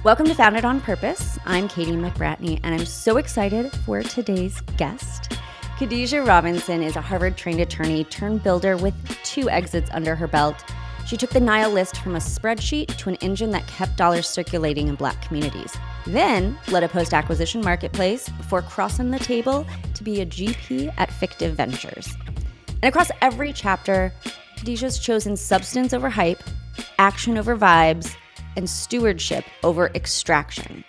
Welcome to Founded on Purpose. I'm Katie McBratney, and I'm so excited for today's guest. Khadijah Robinson is a Harvard-trained attorney turned builder with 2 exits under her belt. She took the Nile List from a spreadsheet to an engine that kept dollars circulating in Black communities, then led a post-acquisition marketplace before crossing the table to be a GP at Fictive Ventures. And across every chapter, Khadijah's chosen substance over hype, action over vibes, and stewardship over extraction.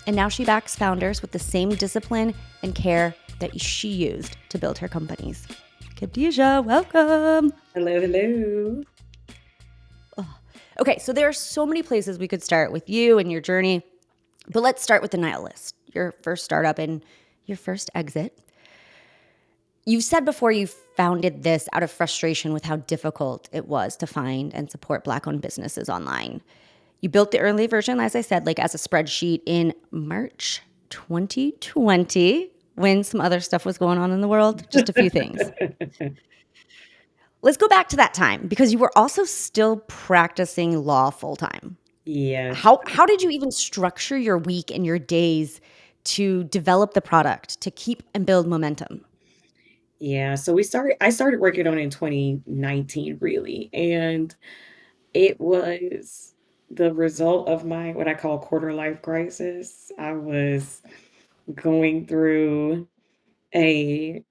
And now she backs founders with the same discipline and care that she used to build her companies. Khadijah, welcome. Hello, hello. Okay, so there are so many places we could start with you and your journey, but let's start with the Nile List, your first startup and your first exit. You've said before you founded this out of frustration with how difficult it was to find and support Black-owned businesses online. You built the early version, as I said, like as a spreadsheet in March 2020 when some other stuff was going on in the world, just a few things. Let's go back to that time because you were also still practicing law full time. Yeah. How did you even structure your week and your days to develop the product, to keep and build momentum? Yeah. So I started working on it in 2019, really. And it was the result of my what I call quarter life crisis. I was going through a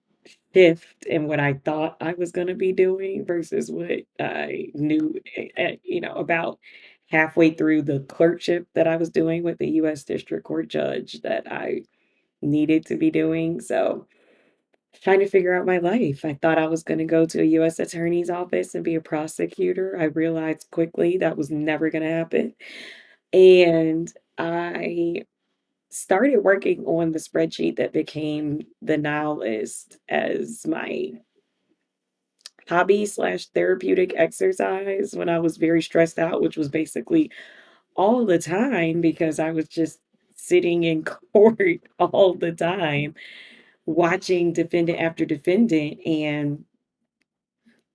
shift in what I thought I was going to be doing versus what I knew, about halfway through the clerkship that I was doing with the US District Court judge that I needed to be doing. So trying to figure out my life. I thought I was going to go to a US attorney's office and be a prosecutor. I realized quickly that was never going to happen. And I started working on the spreadsheet that became the Nile List as my hobby slash therapeutic exercise when I was very stressed out, which was basically all the time because I was just sitting in court all the time watching defendant after defendant, and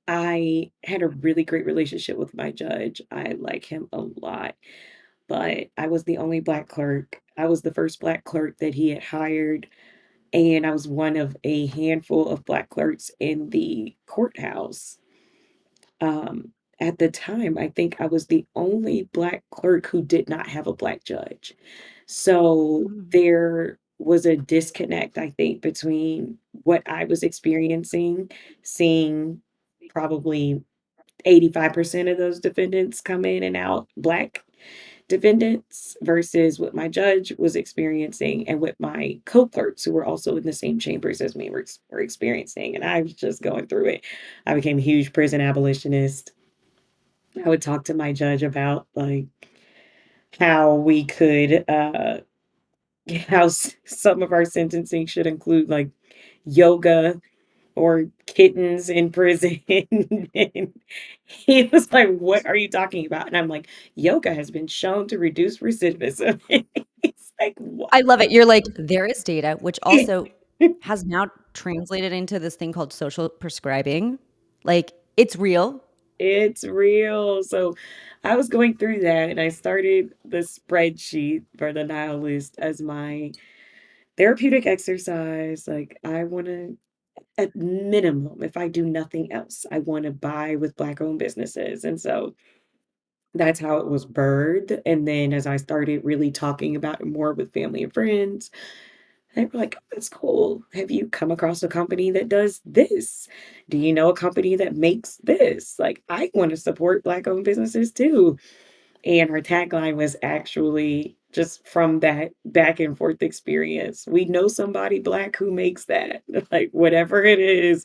I had a really great relationship with my judge. I like him a lot, but I was the only Black clerk. I was the first Black clerk that he had hired, and I was one of a handful of Black clerks in the courthouse. At the time, I think I was the only Black clerk who did not have a Black judge. So Mm. there was a disconnect, I think, between what I was experiencing, seeing probably 85% of those defendants come in and out Black defendants versus what my judge was experiencing and what my co-clerks who were also in the same chambers as me were experiencing. And I was just going through it. I became a huge prison abolitionist. I would talk to my judge about like how we could some of our sentencing should include like yoga or kittens in prison. And he was like, "What are you talking about?" And I'm like, "Yoga has been shown to reduce recidivism." He's like, "What?" I love it. You're like, there is data, which also has now translated into this thing called social prescribing. Like, it's real. It's real. So I was going through that and I started the spreadsheet for the Nile List as my therapeutic exercise. Like, I want to, at minimum, if I do nothing else, I want to buy with Black owned businesses. And so that's how it was birthed. And then as I started really talking about it more with family and friends, they were like, "Oh, that's cool. Have you come across a company that does this? Do you know a company that makes this? Like, I want to support Black owned businesses too." And her tagline was actually just from that back and forth experience. We know somebody Black who makes that. Like, whatever it is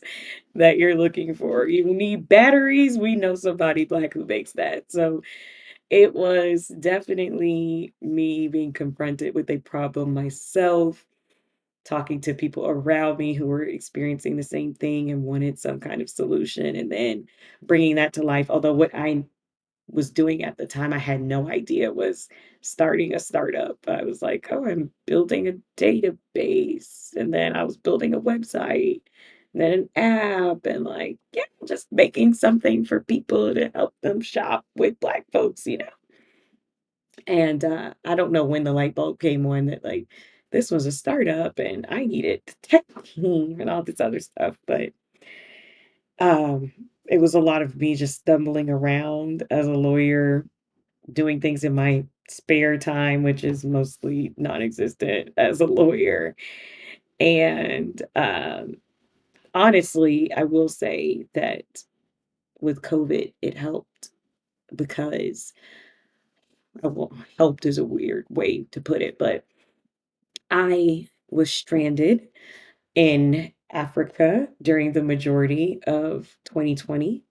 that you're looking for. You need batteries, we know somebody Black who makes that. So it was definitely me being confronted with a problem myself, talking to people around me who were experiencing the same thing and wanted some kind of solution, and then bringing that to life. Although what I was doing at the time, I had no idea was starting a startup. I was like, "Oh, I'm building a database," and then I was building a website, and then an app, and like, yeah, just making something for people to help them shop with Black folks. And I don't know when the light bulb came on that like this was a startup and I needed a tech team and all this other stuff. But um, it was a lot of me just stumbling around as a lawyer, doing things in my spare time, which is mostly non-existent as a lawyer. And honestly, I will say that with COVID, it helped because well, helped is a weird way to put it, but I was stranded in Africa during the majority of 2020.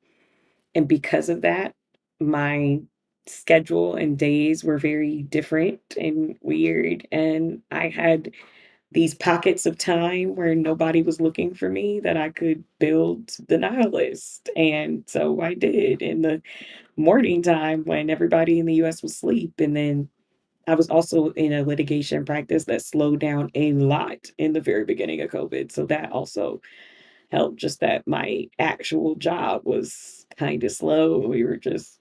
And because of that, my schedule and days were very different and weird. And I had these pockets of time where nobody was looking for me that I could build the Nile List. And so I did in the morning time when everybody in the US was asleep. And then I was also in a litigation practice that slowed down a lot in the very beginning of COVID. So that also helped, just that my actual job was kind of slow. We were just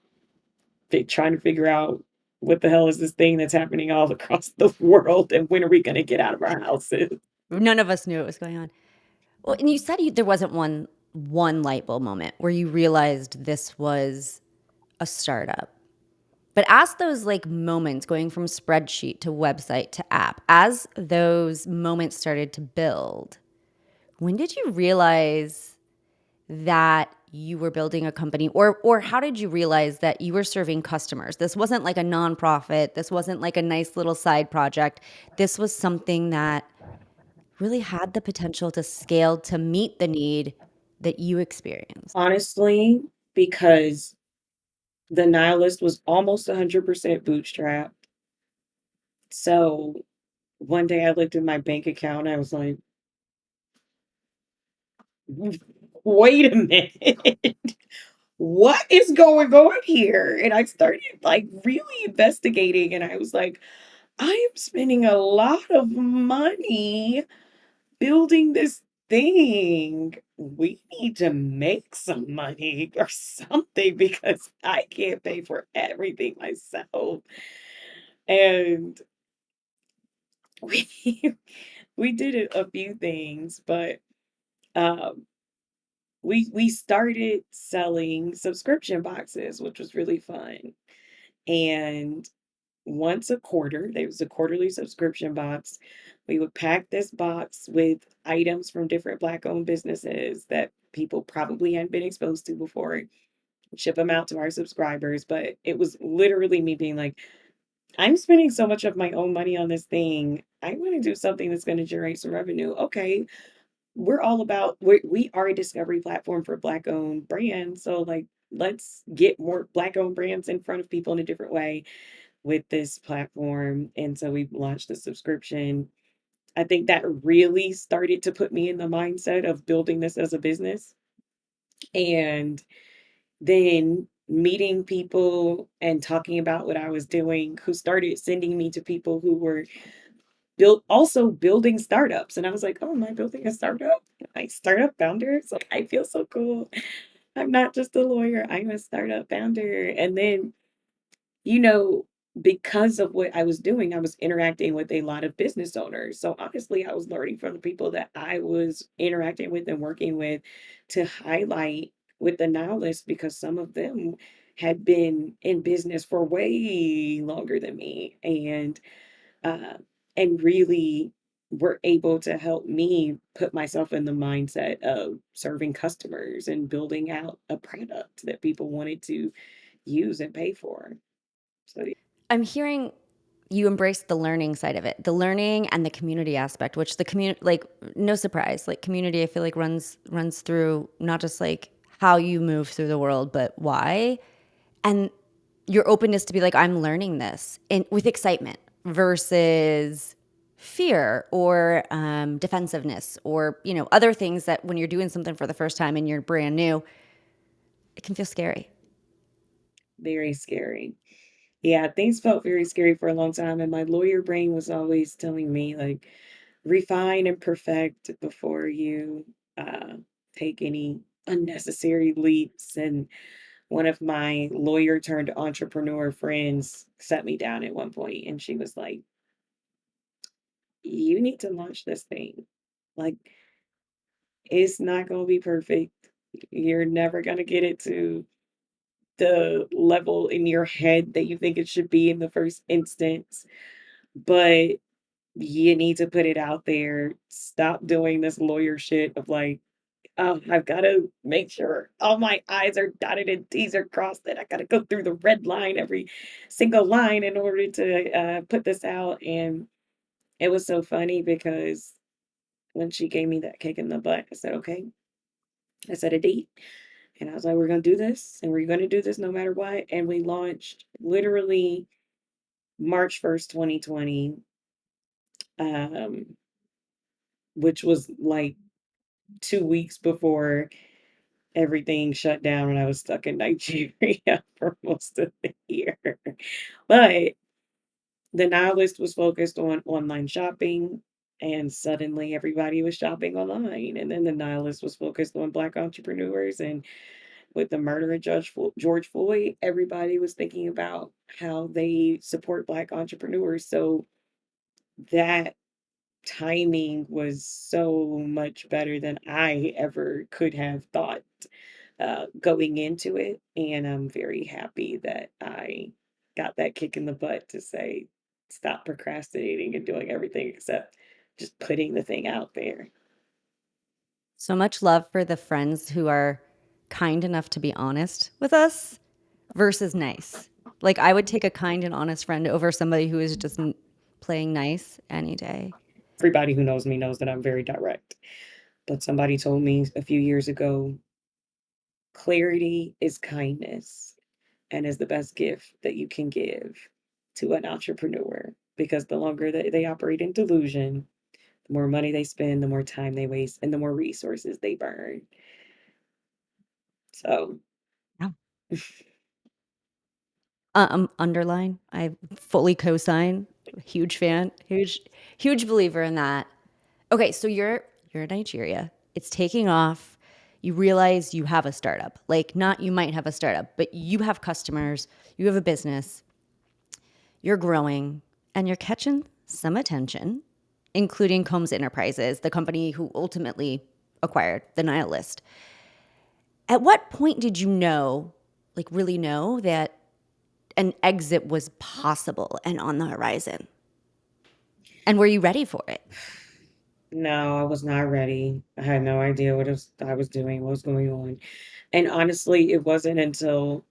trying to figure out what the hell is this thing that's happening all across the world and when are we going to get out of our houses? None of us knew what was going on. Well, and you said there wasn't one light bulb moment where you realized this was a startup. But as those like moments going from spreadsheet to website to app, as those moments started to build, when did you realize that you were building a company, or how did you realize that you were serving customers? This wasn't like a nonprofit. This wasn't like a nice little side project. This was something that really had the potential to scale to meet the need that you experienced. Honestly, because the nihilist was almost 100% bootstrapped. So one day I looked at my bank account. I was like, wait a minute. What is going on here? And I started like really investigating and I was like, I am spending a lot of money building this thing. We need to make some money or something because I can't pay for everything myself. And we we did a few things, but um we started selling subscription boxes, which was really fun. And once a quarter, there was a quarterly subscription box. We would pack this box with items from different Black-owned businesses that people probably hadn't been exposed to before, ship them out to our subscribers. But it was literally me being like, I'm spending so much of my own money on this thing. I want to do something that's going to generate some revenue. Okay, we're all about, we are a discovery platform for Black-owned brands. So, like, let's get more Black-owned brands in front of people in a different way with this platform. And so we launched the subscription. I think that really started to put me in the mindset of building this as a business. And then meeting people and talking about what I was doing, who started sending me to people who were also building startups. And I was like, oh, am I building a startup? Like startup founders? Like I feel so cool. I'm not just a lawyer, I'm a startup founder. And then you know, because of what I was doing, I was interacting with a lot of business owners. So honestly, I was learning from the people that I was interacting with and working with to highlight with the Now List because some of them had been in business for way longer than me uh, and really were able to help me put myself in the mindset of serving customers and building out a product that people wanted to use and pay for. So I'm hearing you embrace the learning side of it, the learning and the community aspect, which the community, like, no surprise, like community, I feel like runs through not just like how you move through the world, but why, and your openness to be like, I'm learning this, and with excitement versus fear or defensiveness or other things that when you're doing something for the first time and you're brand new, it can feel scary. very scary. Yeah, things felt very scary for a long time, and my lawyer brain was always telling me, like, refine and perfect before you take any unnecessary leaps. And one of my lawyer turned entrepreneur friends sat me down at one point and she was like, you need to launch this thing. Like, it's not going to be perfect. You're never going to get it to the level in your head that you think it should be in the first instance, but you need to put it out there. Stop doing this lawyer shit of like, oh, I've got to make sure all my I's are dotted and T's are crossed, that I got to go through the red line every single line in order to put this out. And it was so funny because when she gave me that kick in the butt, I said, okay, I set a date. And I was like, we're going to do this and we're going to do this no matter what. And we launched literally March 1st, 2020, um, which was like 2 weeks before everything shut down and I was stuck in Nigeria for most of the year. But the Nile List was focused on online shopping, and suddenly everybody was shopping online. And then the Nile List was focused on Black entrepreneurs. And with the murder of George Floyd, everybody was thinking about how they support Black entrepreneurs. So that timing was so much better than I ever could have thought going into it. And I'm very happy that I got that kick in the butt to say, stop procrastinating and doing everything except just putting the thing out there. So much love for the friends who are kind enough to be honest with us versus nice. Like, I would take a kind and honest friend over somebody who is just playing nice any day. Everybody who knows me knows that I'm very direct. But somebody told me a few years ago, clarity is kindness and is the best gift that you can give to an entrepreneur, because the longer that they operate in delusion, the more money they spend, the more time they waste, and the more resources they burn. So, Yeah. Underline. I fully co-sign. Huge fan. Huge believer in that. Okay, so you're in Nigeria. It's taking off. You realize you have a startup. Like, not you might have a startup, but you have customers, you have a business, you're growing, and you're catching some attention, including Combs Enterprises, the company who ultimately acquired the Nile List. At what point did you know, like really know, that an exit was possible and on the horizon? And were you ready for it? no, I was not ready. I had no idea I was doing, what was going on. And honestly, it wasn't until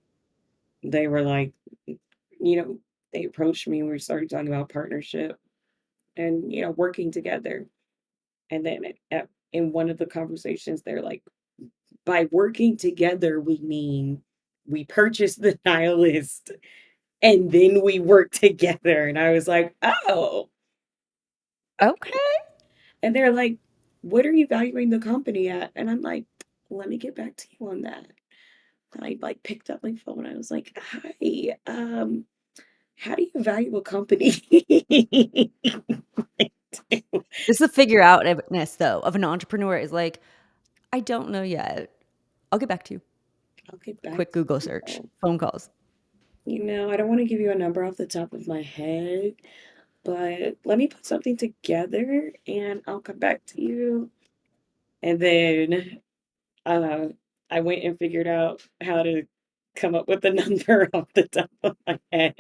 they were like, you know, they approached me and we started talking about partnership and, working together. And then in one of the conversations, they're like, by working together, we mean we purchased the nihilist and then we work together. And I was like, oh, Okay. okay. And they're like, what are you valuing the company at? And I'm like, let me get back to you on that. And I like picked up my phone. I was like, hi, how do you value a company? This is the figure outness, though, of an entrepreneur is like, I don't know yet. I'll get back to you. I'll get back Quick to Google search, you. phone calls. I don't want to give you a number off the top of my head, but let me put something together and I'll come back to you. And then uh, I went and figured out how to come up with the number off the top of my head.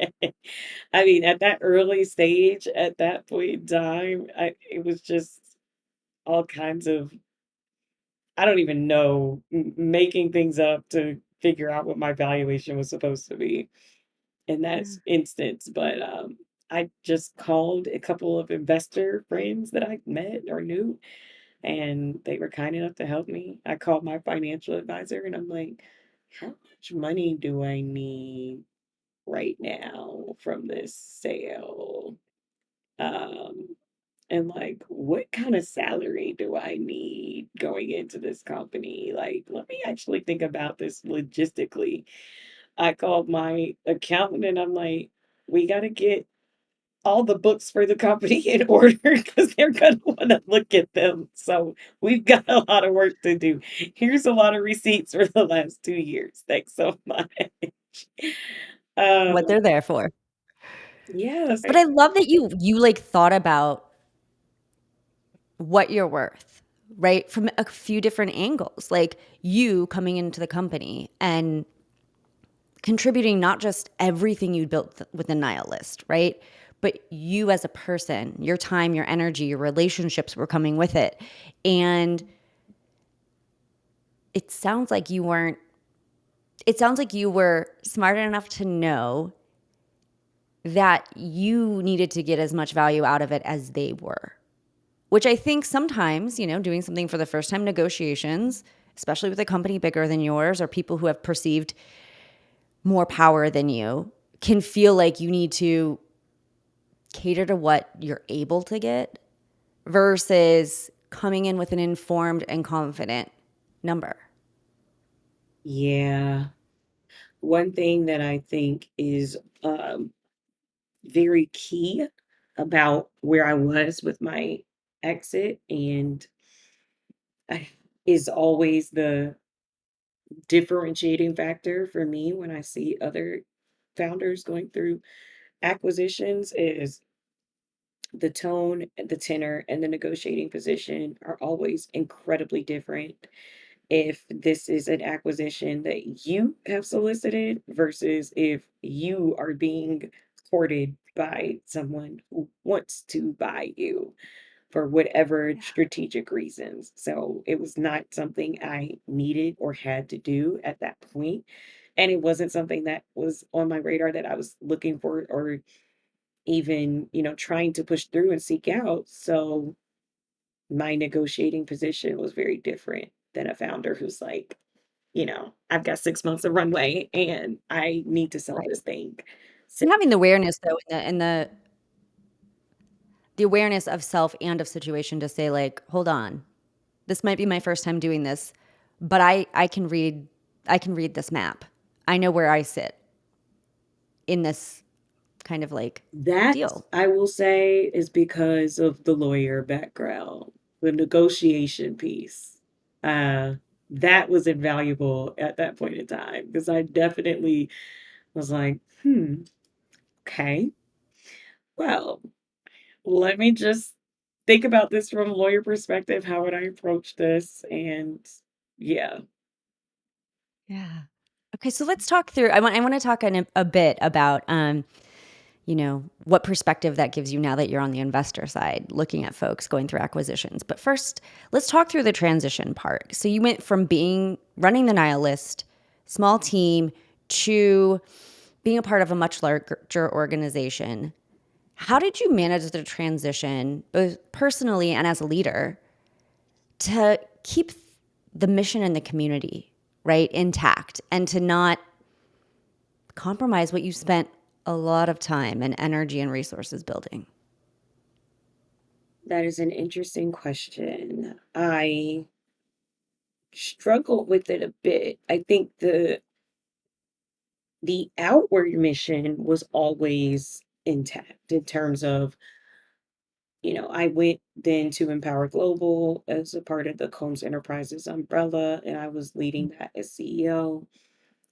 I mean, at that early stage, at that point in time, it was just all kinds of, I don't even know, making things up to figure out what my valuation was supposed to be in that Yeah. instance. But I just called a couple of investor friends that I met or knew, and they were kind enough to help me. I called my financial advisor and I'm like, how much money do I need right now from this sale? Um, and like, what kind of salary do I need going into this company? Like, let me actually think about this logistically. I called my accountant and I'm like, we got to get all the books for the company in order because they're gonna wanna look at them. So we've got a lot of work to do. Here's a lot of receipts for the last 2 years. Thanks so much. What Um, they're there for. yes, But I love that you, like, thought about what you're worth, right? From a few different angles. Like, you coming into the company and contributing not just everything you built with the Nile List, right? But you as a person, your time, your energy, your relationships were coming with it. And it sounds like you weren't, it sounds like you were smart enough to know that you needed to get as much value out of it as they were. Which I think sometimes, doing something for the first time, negotiations, especially with a company bigger than yours or people who have perceived more power than you, can feel like you need to cater to what you're able to get versus coming in with an informed and confident number. yeah. One thing that I think is, um, very key about where I was with my exit and is always the differentiating factor for me when I see other founders going through acquisitions is the tone, the tenor, and the negotiating position are always incredibly different if this is an acquisition that you have solicited versus if you are being courted by someone who wants to buy you for whatever Yeah. strategic reasons. So it was not something I needed or had to do at that point. And it wasn't something that was on my radar that I was looking for or even, trying to push through and seek out. So my negotiating position was very different than a founder who's like, I've got 6 months of runway and I need to sell Right. this thing. So And having the awareness though, and the awareness of self and of situation to say, like, hold on, this might be my first time doing this, but I can read this map. I know where I sit in this kind of like that deal. I will say is because of the lawyer background, the negotiation piece. Uh, that was invaluable at that point in time because I definitely was like, okay, well, let me just think about this from a lawyer perspective. How would I approach this? And yeah, Yeah. Okay, so let's talk through. I want to talk a bit about what perspective that gives you now that you're on the investor side, looking at folks going through acquisitions. But first, let's talk through the transition part. So you went from being running the Nile List, small team, to being a part of a much larger organization. How did you manage the transition, both personally and as a leader, to keep the mission and the community, right, intact and to not compromise what you spent a lot of time and energy and resources building? that is an interesting question. I struggled with it a bit. I think the outward mission was always intact in terms of, I went then to Empower Global as a part of the Combs Enterprises umbrella, and I was leading that as CEO.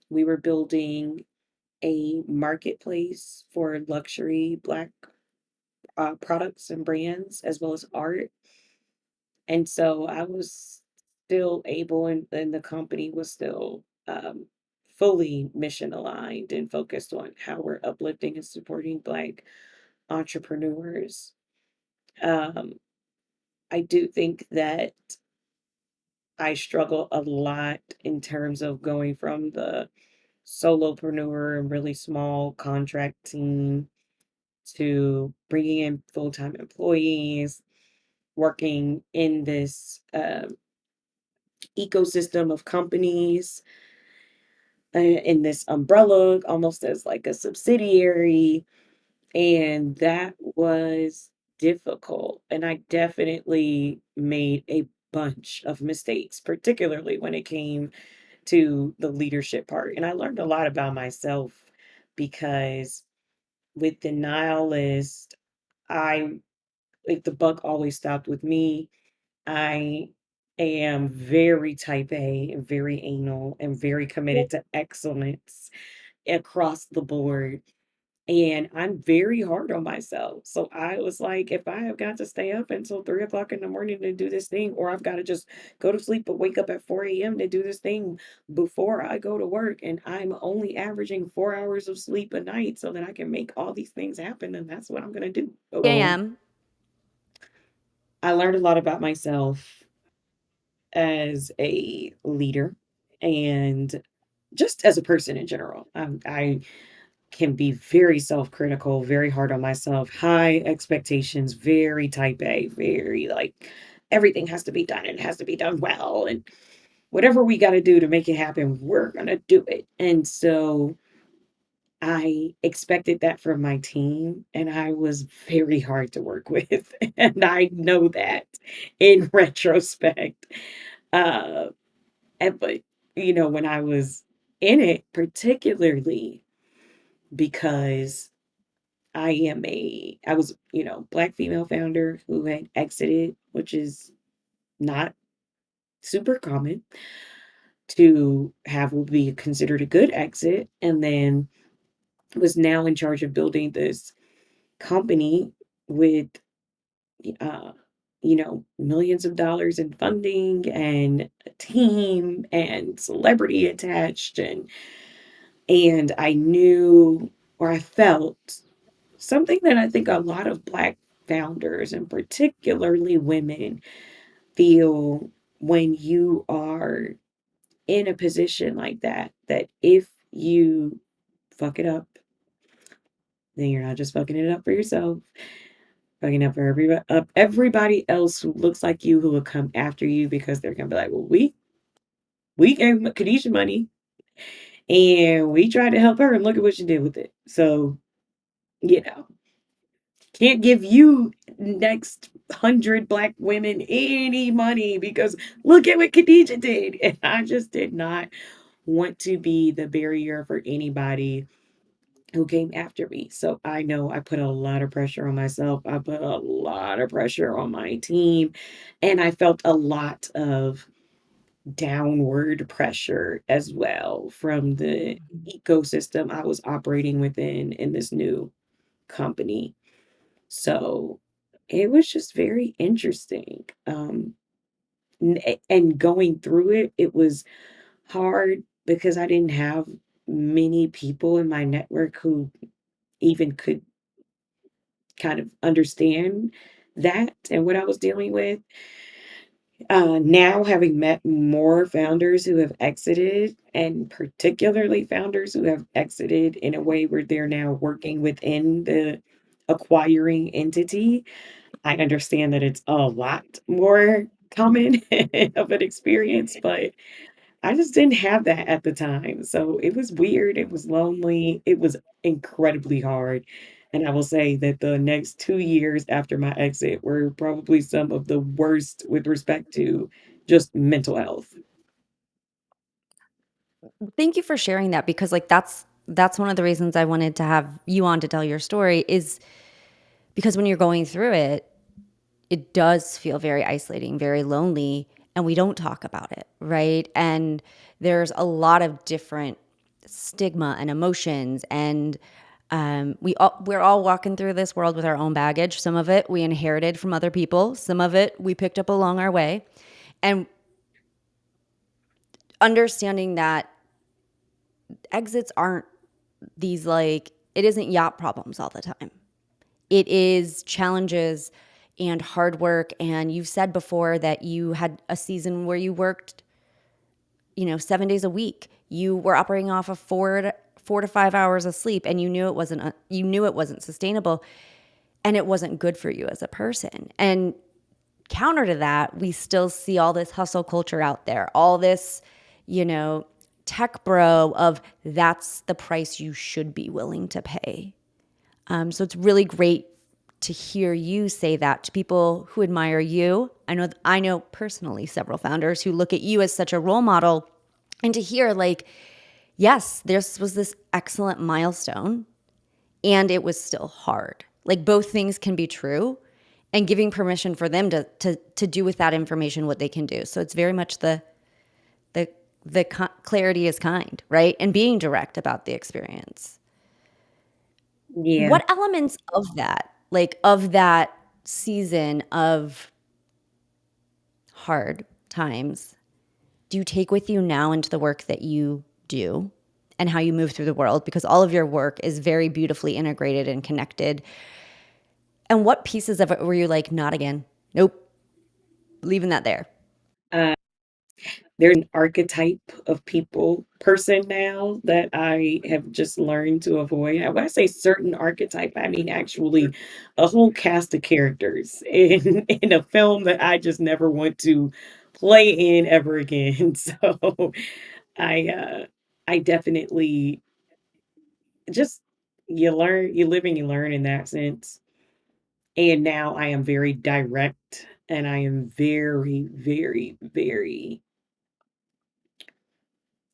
We were building a marketplace for luxury Black products and brands as well as art. And so I was still able, and the company was still fully mission aligned and focused on how we're uplifting and supporting Black entrepreneurs. Um, I do think that I struggle a lot in terms of going from the solopreneur and really small contract team to bringing in full-time employees, working in this ecosystem of companies in this umbrella, almost as like a subsidiary. And that was difficult. And I definitely made a bunch of mistakes, particularly when it came to the leadership part. And I learned a lot about myself because with the Nile List, I like the buck always stopped with me. I am very type A and very anal and very committed to excellence across the board. And I'm very hard on myself. So I was like, if I have got to stay up until 3 o'clock in the morning to do this thing, or I've got to just go to sleep but wake up at 4 a.m. to do this thing before I go to work, and I'm only averaging 4 hours of sleep a night so that I can make all these things happen, then that's what I'm going to do. So AM. I learned a lot about myself as a leader and just as a person in general. I can be very self-critical, very hard on myself, high expectations, very type A, very like everything has to be done and it has to be done well. And whatever we got to do to make it happen, we're going to do it. And so I expected that from my team, and I was very hard to work with. And I know that in retrospect. Uh, but, when I was in it, particularly because I was, Black female founder who had exited, which is not super common to have would be considered a good exit, and then was now in charge of building this company with, uh, millions of dollars in funding and a team and celebrity attached, and I knew or I felt something that I think a lot of Black founders, and particularly women, feel when you are in a position like that, that if you fuck it up, then you're not just fucking it up for yourself, fucking up for everybody else who looks like you who will come after you because they're gonna be like, well, we gave Khadijah money and we tried to help her and look at what she did with it. So, you know, can't give you next 100 Black women any money because look at what Khadijah did. And I just did not want to be the barrier for anybody who came after me. So I know I put a lot of pressure on myself. I put a lot of pressure on my team. And I felt a lot of downward pressure as well from the ecosystem I was operating within in this new company. So it was just very interesting. And going through it, it was hard because I didn't have many people in my network who even could kind of understand that and what I was dealing with. Now, having met more founders who have exited, and particularly founders who have exited in a way where they're now working within the acquiring entity, I understand that it's a lot more common of an experience, but I just didn't have that at the time. So it was weird. It was lonely. It was incredibly hard. And I will say that the next 2 years after my exit were probably some of the worst with respect to just mental health. Thank you for sharing that because like that's one of the reasons I wanted to have you on to tell your story is because when you're going through it, it does feel very isolating, very lonely, and we don't talk about it, right? And there's a lot of different stigma and emotions, and we're all walking through this world with our own baggage. Some of it we inherited from other people, some of it we picked up along our way, and understanding that exits aren't these like it isn't yacht problems all the time. It is challenges and hard work. And you've said before that you had a season where you worked, 7 days a week. You were operating off of 4 to 5 hours of sleep, and you knew it wasn't sustainable, and it wasn't good for you as a person. And counter to that, we still see all this hustle culture out there, all this, you know, tech bro of that's the price you should be willing to pay. So it's really great to hear you say that to people who admire you. I know personally several founders who look at you as such a role model, and to hear like, yes, this was this excellent milestone, and it was still hard. Like both things can be true, and giving permission for them to do with that information what they can do. So it's very much the clarity is kind, right? And being direct about the experience. Yeah. What elements of that, like of that season of hard times, do you take with you now into the work that you do and how you move through the world? Because all of your work is very beautifully integrated and connected. And what pieces of it were you like, not again? Nope, leaving that there. Uh, there's an archetype of person now that I have just learned to avoid. And when I say certain archetype, I mean actually a whole cast of characters in a film that I just never want to play in ever again. So I I definitely just you live and you learn in that sense. And now I am very direct and I am very, very, very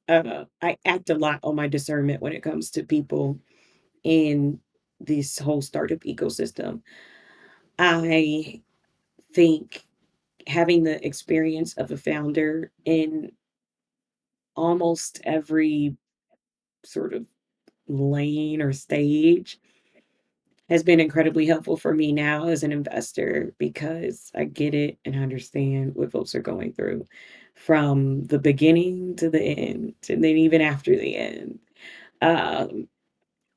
I act a lot on my discernment when it comes to people in this whole startup ecosystem. I think having the experience of a founder in almost every sort of lane or stage has been incredibly helpful for me now as an investor because I get it and understand what folks are going through from the beginning to the end, and then even after the end. Um,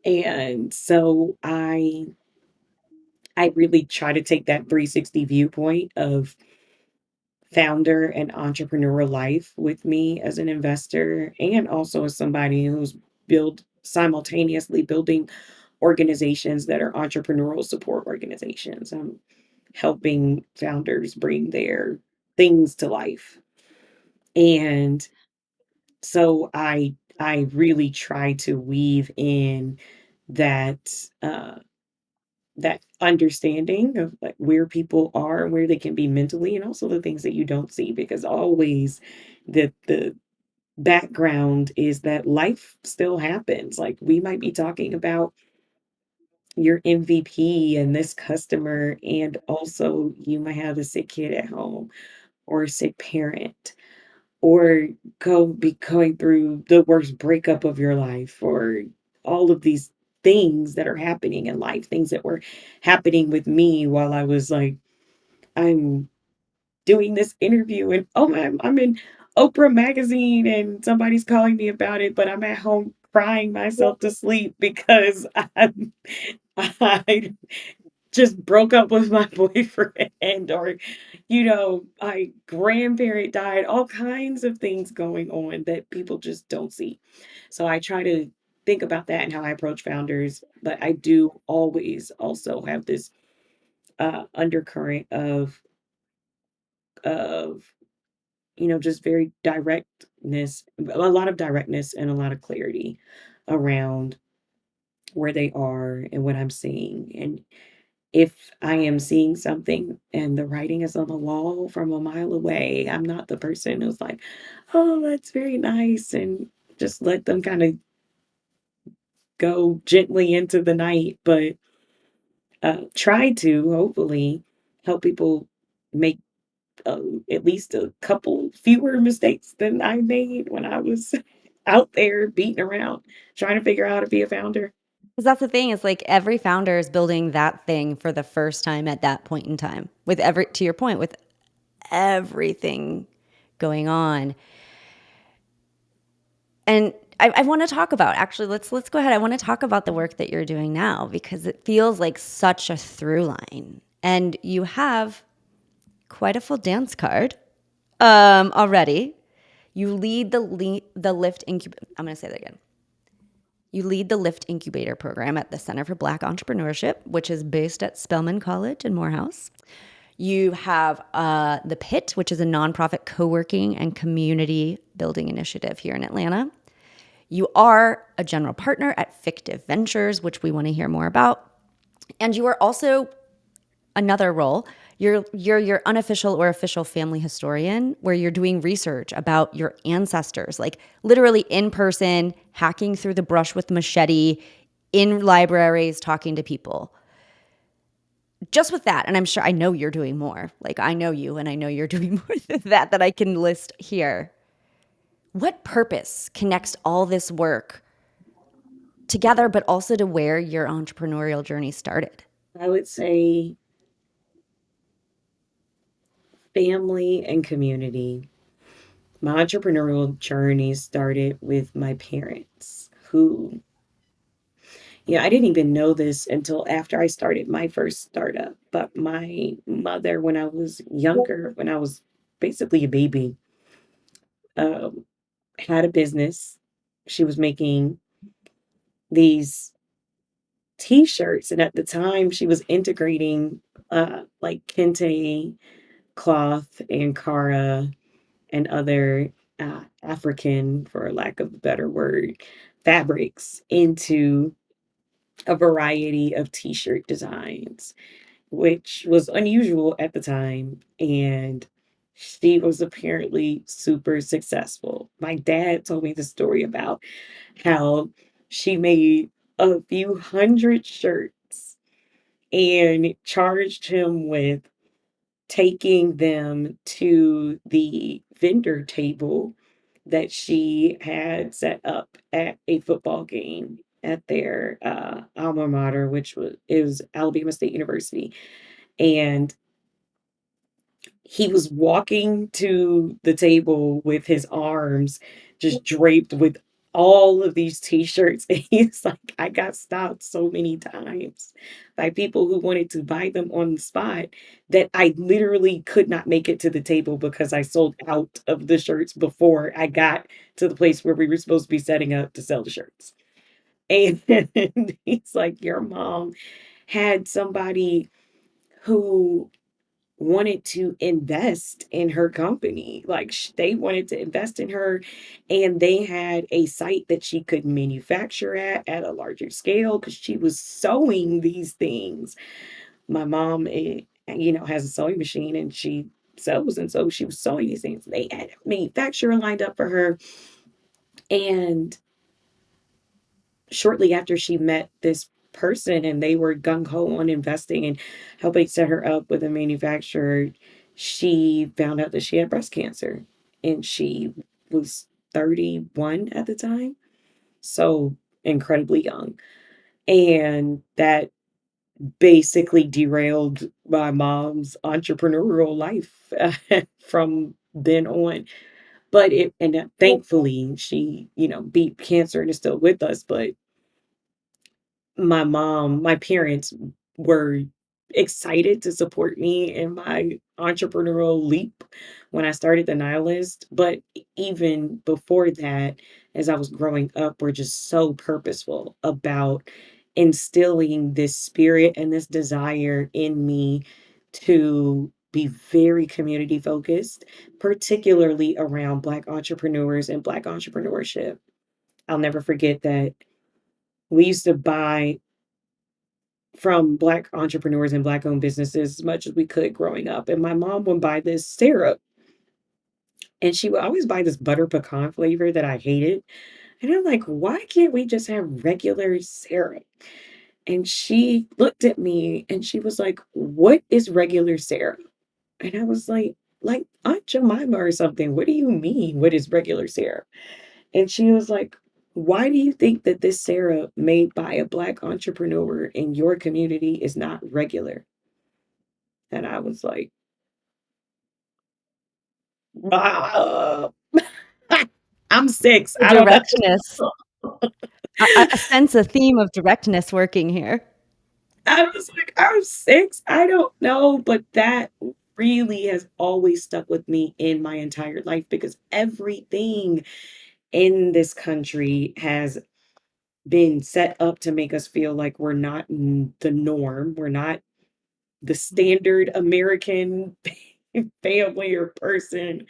and so I really try to take that 360 viewpoint of founder and entrepreneurial life with me as an investor and also as somebody who's build simultaneously building organizations that are entrepreneurial support organizations. I'm helping founders bring their things to life. And so I really try to weave in that that understanding of like where people are and where they can be mentally and also the things that you don't see because always the background is that life still happens. Like we might be talking about your MVP and this customer, and also you might have a sick kid at home or a sick parent, or be going through the worst breakup of your life, or all of these things that are happening in life, things that were happening with me while I was like, I'm doing this interview and oh I'm in Oprah magazine and somebody's calling me about it, but I'm at home crying myself to sleep because I just broke up with my boyfriend or my grandparent died, all kinds of things going on that people just don't see. So I try to think about that and how I approach founders, but I do always also have this undercurrent of just very directness, a lot of directness and a lot of clarity around where they are and what I'm seeing. And if I am seeing something and the writing is on the wall from a mile away, I'm not the person who's like, oh, that's very nice. And just let them kind of go gently into the night, but try to hopefully help people make at least a couple fewer mistakes than I made when I was out there beating around trying to figure out how to be a founder. Because that's the thing, is like every founder is building that thing for the first time at that point in time. With every, to your point, with everything going on. And I want to talk about, actually, let's go ahead. I want to talk about the work that you're doing now because it feels like such a through line. And you have quite a full dance card already. You lead the Lift Incubator. I'm going to say that again. You lead the LIFT Incubator program at the Center for Black Entrepreneurship, which is based at Spelman College in Morehouse. You have the Pit, which is a nonprofit co-working and community building initiative here in Atlanta. You are a general partner at Fictive Ventures, which we want to hear more about. And you are also another role. You're your unofficial or official family historian, where you're doing research about your ancestors, like literally in person, hacking through the brush with machete, in libraries, talking to people. just with that, and I'm sure I know you're doing more. Like I know you and I know you're doing more than that I can list here. What purpose connects all this work together, but also to where your entrepreneurial journey started? I would say family and community. My entrepreneurial journey started with my parents, who, I didn't even know this until after I started my first startup. But my mother, when I was younger, when I was basically a baby, um, had a business. She was making these t-shirts, and at the time she was integrating like kente cloth and kara and other African, for lack of a better word, fabrics into a variety of t-shirt designs, which was unusual at the time. And she was apparently super successful. My dad told me the story about how she made a few hundred shirts and charged him with taking them to the vendor table that she had set up at a football game at their alma mater, which was Alabama State University. And he was walking to the table with his arms just draped with all of these t-shirts. And he's like, I got stopped so many times by people who wanted to buy them on the spot that I literally could not make it to the table because I sold out of the shirts before I got to the place where we were supposed to be setting up to sell the shirts. And he's like, your mom had somebody who wanted to invest in her company. Like they wanted to invest in her, and they had a site that she could manufacture at a larger scale because she was sewing these things. My mom, has a sewing machine and she sews, and so she was sewing these things. They had a manufacturer lined up for her, and shortly after she met this person and they were gung ho on investing and helping set her up with a manufacturer, she found out that she had breast cancer and she was 31 at the time. So incredibly young. And that basically derailed my mom's entrepreneurial life from then on. But thankfully she, beat cancer and is still with us. But my parents were excited to support me in my entrepreneurial leap when I started the Nile List. But even before that, as I was growing up, were just so purposeful about instilling this spirit and this desire in me to be very community focused, particularly around Black entrepreneurs and Black entrepreneurship. I'll never forget that we used to buy from Black entrepreneurs and Black-owned businesses as much as we could growing up, and my mom would buy this syrup, and she would always buy this butter pecan flavor that I hated, and I'm like, "Why can't we just have regular syrup?" And she looked at me and she was like, "What is regular syrup?" And I was like Aunt Jemima or something. What do you mean, what is regular syrup?" And she was like, "Why do you think that this syrup made by a Black entrepreneur in your community is not regular?" And I was like, "Ah." I'm 6. The I don't directness. know. I sense a theme of directness working here. I was like, "I'm 6. I don't know." But that really has always stuck with me in my entire life because everything in this country has been set up to make us feel like we're not the norm. We're not the standard American family or person.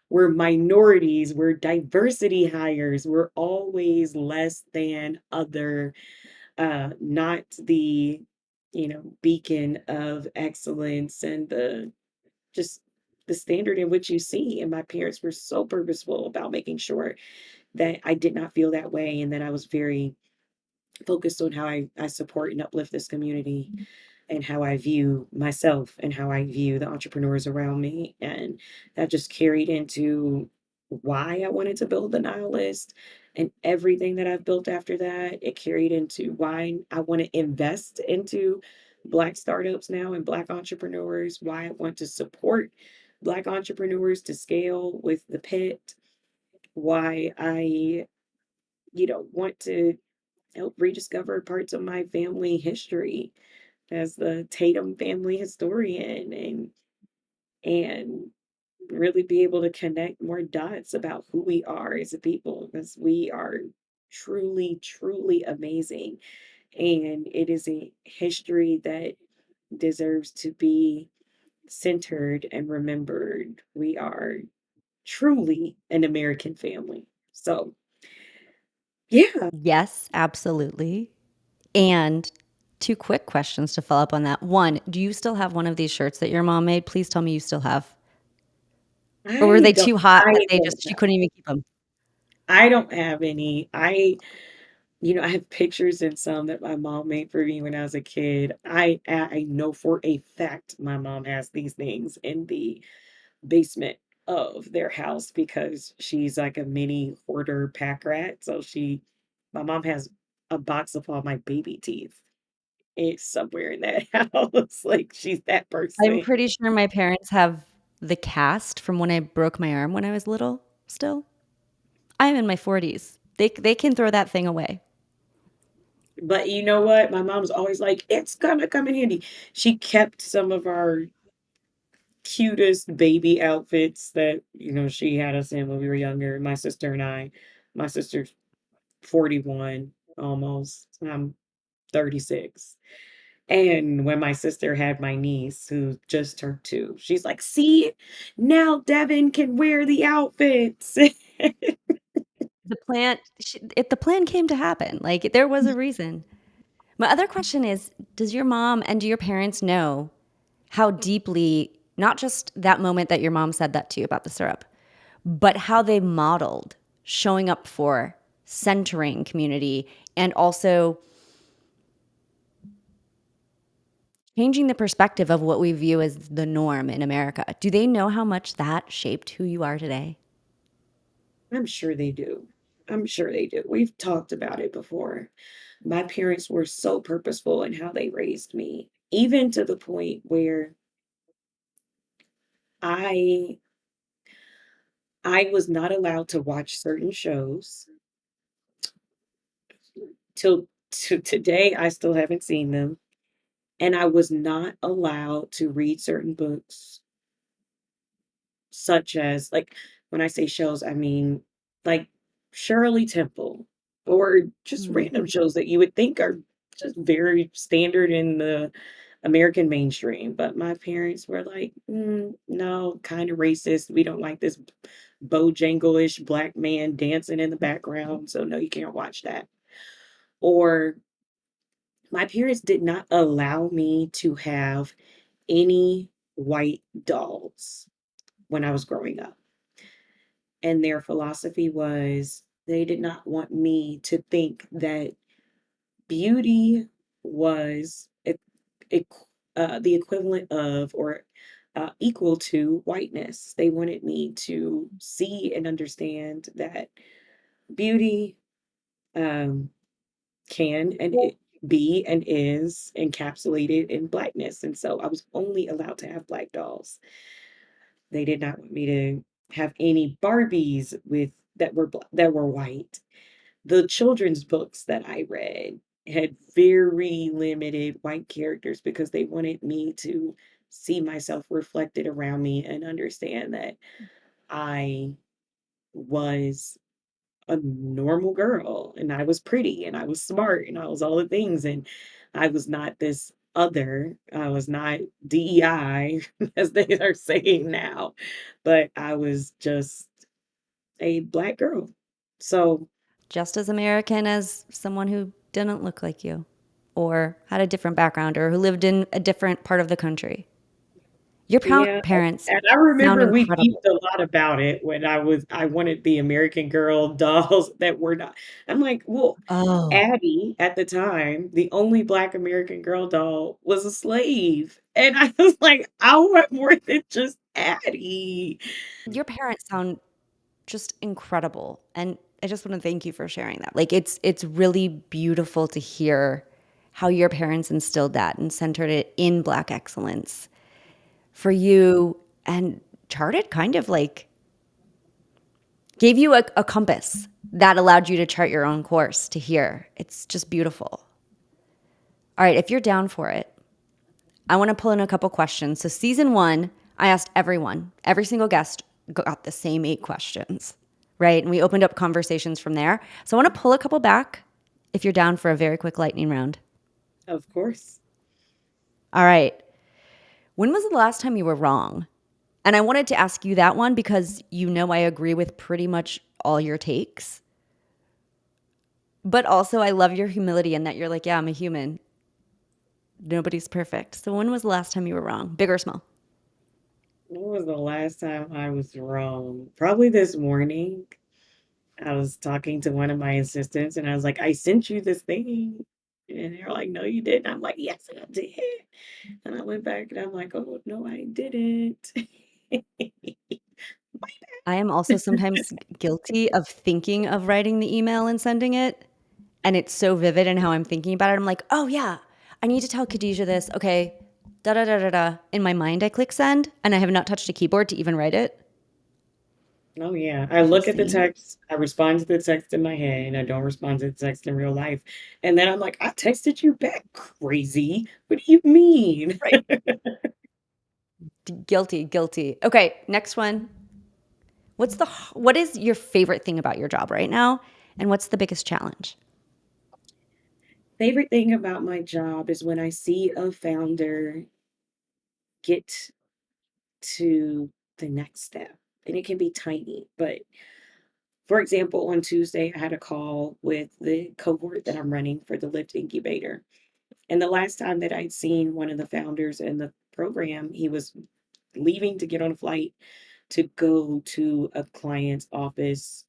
We're minorities, we're diversity hires, we're always less than other, not the, beacon of excellence and just the standard in which you see. And my parents were so purposeful about making sure that I did not feel that way and that I was very focused on how I support and uplift this community. and how I view myself and how I view the entrepreneurs around me. And that just carried into why I wanted to build the Nile List and everything that I've built after that. It carried into why I want to invest into Black startups now and Black entrepreneurs, why I want to support Black entrepreneurs to scale with the pit, why I, want to help rediscover parts of my family history as the Tatum family historian and really be able to connect more dots about who we are as a people because we are truly, truly amazing. And it is a history that deserves to be centered and remembered. We are truly an American family. So, yeah, Yes, absolutely. And two quick questions to follow up on that. One, do you still have one of these shirts that your mom made? Please tell me you still have. Or were they too hot that I they don't just she know. couldn't even keep them? I don't have any. I have pictures and some that my mom made for me when I was a kid. I know for a fact my mom has these things in the basement of their house because she's like a mini hoarder pack rat. So my mom has a box of all my baby teeth. It's somewhere in that house. Like she's that I'm person. pretty sure my parents have the cast from when I broke my arm when I was little still. I'm in my 40s. They can throw that thing away. But you know what? My mom's always like, it's gonna come in handy. She kept some of our cutest baby outfits that, she had us in when we were younger, my sister and I. My sister's 41 almost. I'm 36. And when my sister had my niece who just turned 2, she's like, "See, now Devin can wear the outfits." The plan came to happen. Like there was a reason. My other question is, does your mom and do your parents know how deeply not just that moment that your mom said that to you about the syrup, but how they modeled showing up for centering community and also changing the perspective of what we view as the norm in America? Do they know how much that shaped who you are today? I'm sure they do. I'm sure they do. We've talked about it before. My parents were so purposeful in how they raised me, even to the point where I I was not allowed to watch certain shows till to today. I still haven't seen them, and I was not allowed to read certain books, such as like when I say shows, I mean like Shirley Temple or just Mm. random shows that you would think are just very standard in the American mainstream. But my parents were like, no, kind of racist. We don't like this Bojangle-ish black man dancing in the background. So no, you can't watch that. Or my parents did not allow me to have any white dolls when I was growing up. And their philosophy was they did not want me to think that beauty was the equivalent of or equal to whiteness. They wanted me to see and understand that beauty um, can and it be and is encapsulated in blackness. And so I was only allowed to have black dolls. They did not want me to have any Barbies that were white. The children's books that I read had very limited white characters because they wanted me to see myself reflected around me and understand that I was a normal girl and I was pretty and I was smart and I was all the things and I was not this other. I was not DEI as they are saying now, but I was just a Black girl. So Just as American as someone who didn't look like you or had a different background or who lived in a different part of the country. Yeah, parents and I sound remember we incredible. beefed a lot about it when I wanted the American Girl dolls that were not I'm like, "Well, Oh, Abby, at the time, the only Black American Girl doll was a slave." And I was like, "I want more than just Addie." your parents sound just incredible, and I just want to thank you for sharing that. Like it's really beautiful to hear how your parents instilled that and centered it in Black excellence for you and charted kind of like gave you a compass that allowed you to chart your own course to here. It's just beautiful. All right, if you're down for it, I want to pull in a couple questions. So, season one, I asked everyone, every single guest got the same 8 questions, right? And we opened up conversations from there. So, I want to pull a couple back if you're down for a very quick lightning round. Of course. All right. When was the last time you were wrong? And I wanted to ask you that one because you know I agree with pretty much all your takes. But also, I love your humility in that you're like, yeah, I'm a human. Nobody's perfect. So, when was the last time you were wrong? Big or small? When was the last time I was wrong? Probably this morning. I was talking to one of my assistants and I was like, "I sent you this thing." And they're like, "No, you didn't." I'm like, "Yes, I did." And I went back and I'm like, "Oh, no, I didn't." I am also sometimes guilty of thinking of writing the email and sending it. And it's so vivid in how I'm thinking about it. I'm like, oh, yeah, I need to tell Khadijah this. Okay, da da da da da. In my mind, I click send and I have not touched a keyboard to even write it. Oh, yeah. I Have you look at the seen? text, I respond to the text in my head, and I don't respond to the text in real life. And then I'm like, "I texted you back, crazy. What do you mean?" Right. Guilty, guilty. Okay, next one. What is your favorite thing about your job right now? And what's the biggest challenge? Favorite thing about my job is when I see a founder get to the next step, and it can be tiny, but for example, on Tuesday, I had a call with the cohort that I'm running for the LIFT Incubator. And the last time that I'd seen one of the founders in the program, he was leaving to get on a flight to go to a client's office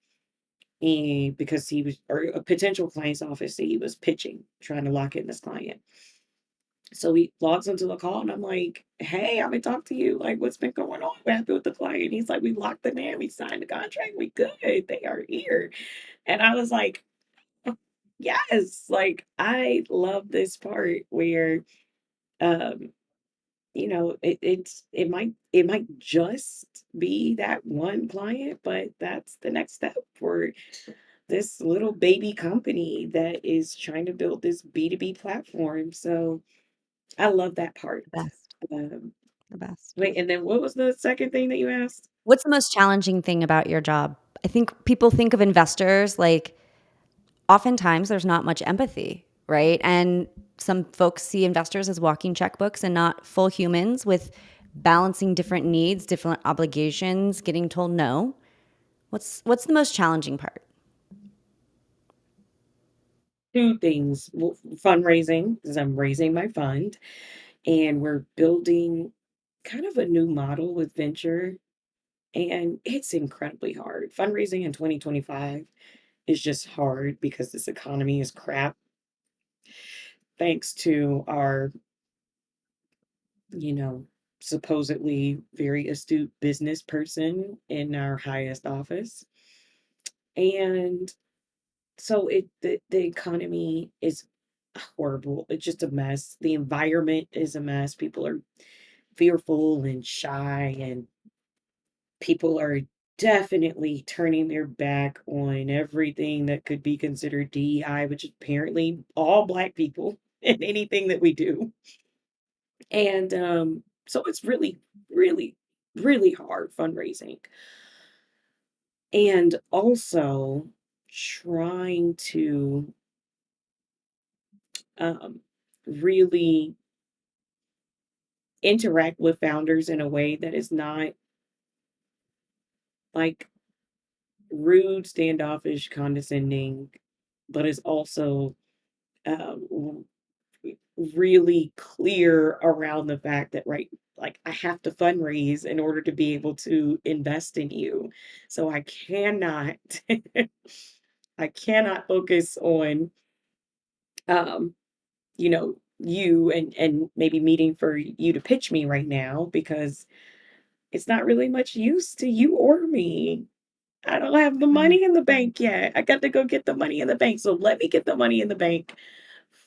and because he was or a potential client's office that he was pitching, trying to lock in this client. So he logs into the call and I'm like, "Hey, I haven't talked to you. Like, what's been going on? What happened with the client?" He's like, "We locked them in. We signed the contract. We good. They are here." And I was like, "Oh, yes." Like, I love this part where, um, it might just be that one client, but that's the next step for this little baby company that is trying to build this B2B platform. So I love that part. The best. Um, The best. wait, and then what was the second thing that you asked? What's the most challenging thing about your job? I think people think of investors like oftentimes there's not much empathy, right? And some folks see investors as walking checkbooks and not full humans with balancing different needs, different obligations, getting told no. What's the most challenging part? Two things. Well, fundraising, because I'm raising my fund, and we're building kind of a new model with venture, and it's incredibly hard. Fundraising in 2025 is just hard because this economy is crap thanks to our, you know, supposedly very astute business person in our highest office. And so the economy is horrible. It's just a mess. The environment is a mess. People are fearful and shy, and people are definitely turning their back on everything that could be considered DEI, which is apparently all Black people in anything that we do. And so it's really, really, really hard fundraising. And also trying to um, really interact with founders in a way that is not like rude, standoffish, condescending, but is also really clear around the fact that, right, like I have to fundraise in order to be able to invest in you. So I cannot I cannot focus on um, you and maybe meeting for you to pitch me right now because it's not really much use to you or me. I don't have the Mm. money in the bank yet. I got to go get the money in the bank. So let me get the money in the bank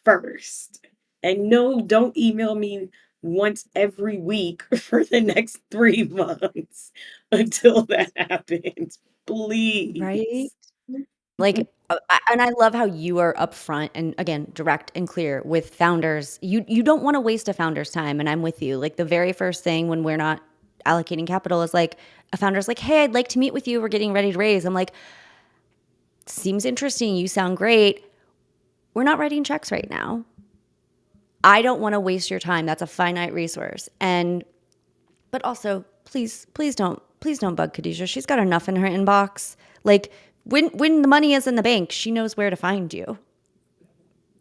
first. And no, don't email me once every week for the next 3 months until that happens. Right? Please. Like, and I love how you are upfront and again, direct and clear with founders. You don't want to waste a founder's time, and I'm with you. Like the very first thing when we're not allocating capital is like a founder's like, "Hey, I'd like to meet with you. We're getting ready to raise." I'm like, "Seems interesting. You sound great. We're not writing checks right now. I don't want to waste your time. That's a finite resource." And but also, please don't bug Khadijah. She's got enough in her inbox. Like when the money is in the bank, she knows where to find you.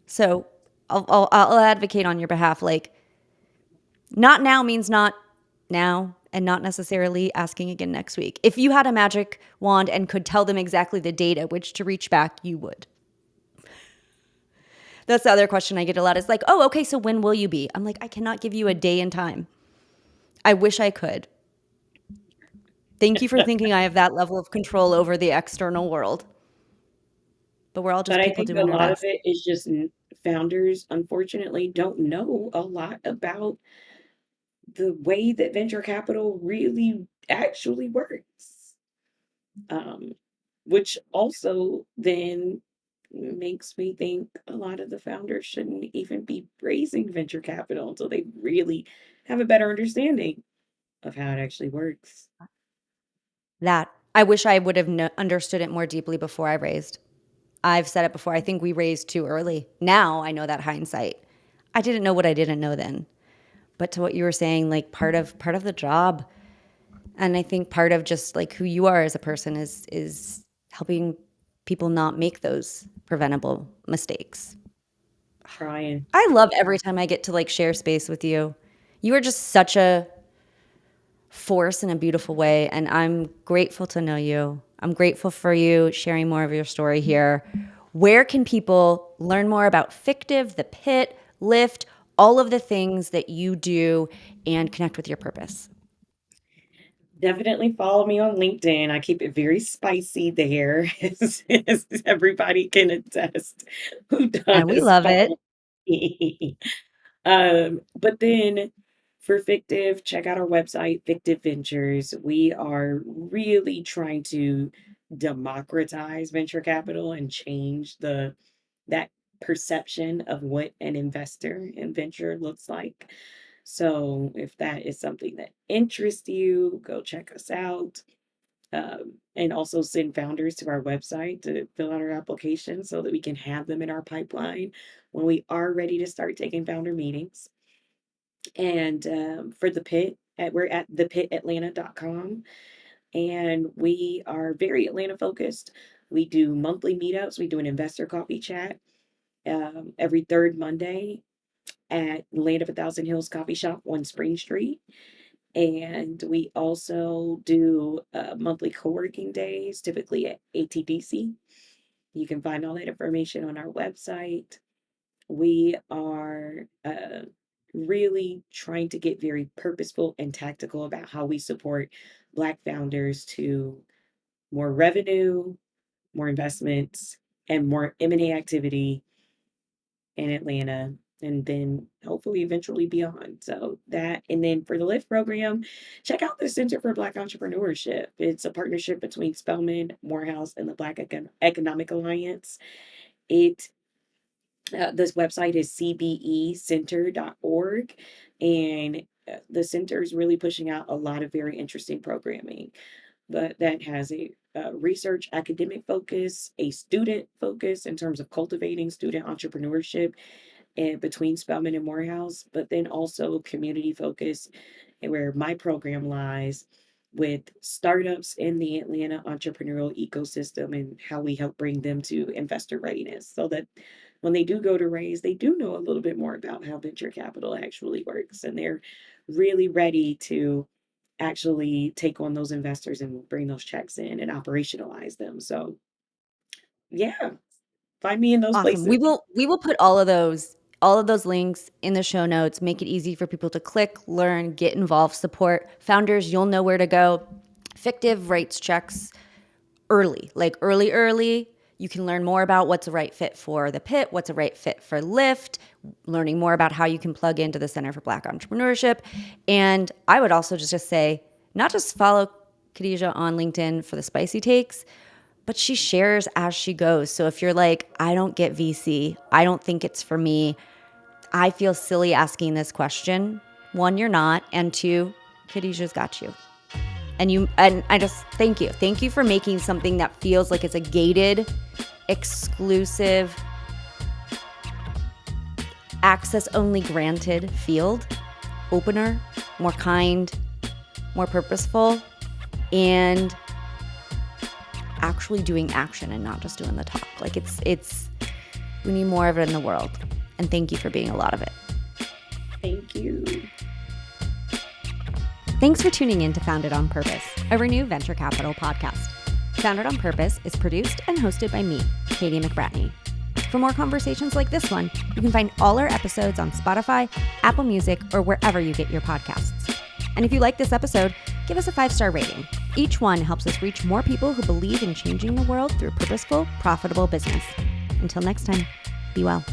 So I'll advocate on your behalf. Like, not now means not now and not necessarily asking again next week. If you had a magic wand and could tell them exactly the date at which to reach back, you would. That's the other question I get a lot is like, oh, okay, so when will you be? I'm like, I cannot give you a day and time. I wish I could. Thank you for thinking I have that level of control over the external world. But we're all But just I people think a doing our lot of best. it is just founders, unfortunately, don't know a lot about the way that venture capital really actually works. Um, which also then makes me think a lot of the founders shouldn't even be raising venture capital until they really have a better understanding of how it actually works. That I wish I would have understood it more deeply before I raised. I've said it before. I think we raised too early. Now I know that hindsight. I didn't know what I didn't know then. But to what you were saying, like part of the job, and I think part of just like who you are as a person is helping people not make those preventable mistakes. Trying. I love every time I get to like share space with you. You are just such a force in a beautiful way, and I'm grateful to know you. I'm grateful for you sharing more of your story here. Where can people learn more about Fictive, the Pit, Lift, all of the things that you do and connect with your purpose? Definitely follow me on LinkedIn. I keep it very spicy there, as everybody can attest who And we does love it. follow me. But then for Fictive, check out our website, Fictive Ventures. We are really trying to democratize venture capital and change the that perception of what an investor in venture looks like. So if that is something that interests you, go check us out. And also send founders to our website to fill out our application so that we can have them in our pipeline when we are ready to start taking founder meetings. And for the pit, we're at thepitatlanta.com, and we are very Atlanta focused. We do monthly meetups. We do an investor coffee chat every third Monday at Land of a Thousand Hills Coffee Shop on Spring Street. And we also do monthly co-working days, typically at ATDC. You can find all that information on our website. We are really trying to get very purposeful and tactical about how we support Black founders to more revenue, more investments, and more M&A activity in Atlanta, and then hopefully eventually beyond. So that, and then for the LIFT program, check out the Center for Black Entrepreneurship. It's a partnership between Spelman, Morehouse, and the Black Economic Alliance. It This website is cbecenter.org, and the center is really pushing out a lot of very interesting programming, but that has a research academic focus, a student focus in terms of cultivating student entrepreneurship and between Spelman and Morehouse, but then also community focus, and where my program lies with startups in the Atlanta entrepreneurial ecosystem and how we help bring them to investor readiness so that when they do go to raise, they do know a little bit more about how venture capital actually works. And they're really ready to actually take on those investors and bring those checks in and operationalize them. So, yeah, find me in those Awesome. places. We will put all of those links in the show notes, make it easy for people to click, learn, get involved, support. Founders, you'll know where to go. Fictive writes checks early, like early. You can learn more about what's a right fit for the pit, what's a right fit for Lyft, learning more about how you can plug into the Center for Black Entrepreneurship. And I would also just say, not just follow Khadijah on LinkedIn for the spicy takes, but she shares as she goes. So if you're like, I don't get VC, I don't think it's for me, I feel silly asking this question. One, you're not. And two, Khadijah's got you. And I just thank you. Thank you for making something that feels like it's a gated, exclusive, access only granted field opener, more kind, more purposeful, and actually doing action and not just doing the talk. Like it's we need more of it in the world. And thank you for being a lot of it. Thank you. Thanks for tuning in to Founded on Purpose, a Renew Venture Capital podcast. Founded on Purpose is produced and hosted by me, Katie McBratney. For more conversations like this one, you can find all our episodes on Spotify, Apple Music, or wherever you get your podcasts. And if you like this episode, give us a 5-star rating. Each one helps us reach more people who believe in changing the world through purposeful, profitable business. Until next time, be well.